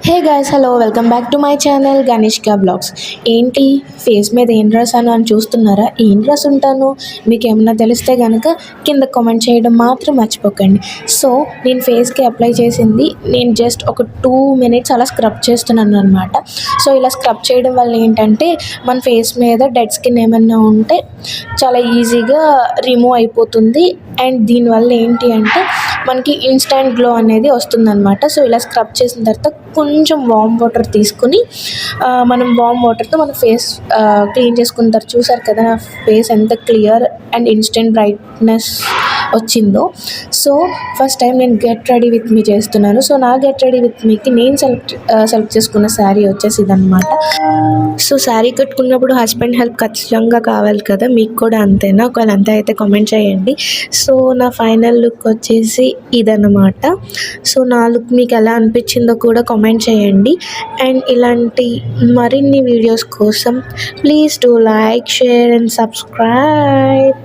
Hey guys, hello, welcome back to my channel Ganishka blogs. ఏంటి face మీద ఏం రాసాను అని చూస్తున్నారా? ఏం రాసుంటాను మీకు ఏమన్నా తెలిస్తే కనుక కింద కామెంట్ చేయడం మాత్రం మర్చిపోకండి. సో నేను ఫేస్కి అప్లై చేసింది, నేను జస్ట్ ఒక 2 minutes అలా స్క్రబ్ చేస్తున్నాను అనమాట. సో ఇలా స్క్రబ్ చేయడం వల్ల ఏంటంటే మన ఫేస్ మీద డెడ్ స్కిన్ ఏమన్నా ఉంటే చాలా ఈజీగా రిమూవ్ అయిపోతుంది. అండ్ దీనివల్ల ఏంటి అంటే మనకి ఇన్స్టెంట్ గ్లో అనేది వస్తుందన్నమాట. సో ఇలా స్క్రబ్ చేసిన తర్వాత కొంచెం వామ్ వాటర్ తీసుకుని మనం వామ్ వాటర్తో మన ఫేస్ క్లీన్ చేసుకున్న తర్వాత చూసారు కదా నా ఫేస్ ఎంత క్లియర్ అండ్ ఇన్స్టెంట్ బ్రైట్నెస్ వచ్చిందో. సో ఫస్ట్ టైం నేను గెట్ రెడీ విత్ మీ చేస్తున్నాను. సో నా గెట్ రెడీ విత్ మీకి నేను సెలెక్ట్ చేసుకున్న శారీ వచ్చేసి ఇదనమాట. సో శారీ కట్టుకున్నప్పుడు హస్బెండ్ హెల్ప్ ఖచ్చితంగా కావాలి కదా, మీకు కూడా అంతేనా? ఒకవేళ అంతే అయితే కామెంట్ చేయండి. సో నా ఫైనల్ లుక్ వచ్చేసి ఇదన్నమాట. సో నా లుక్ మీకు ఎలా అనిపించిందో కూడా కామెంట్ చేయండి. అండ్ ఇలాంటి మరిన్ని వీడియోస్ కోసం please do like, share and subscribe.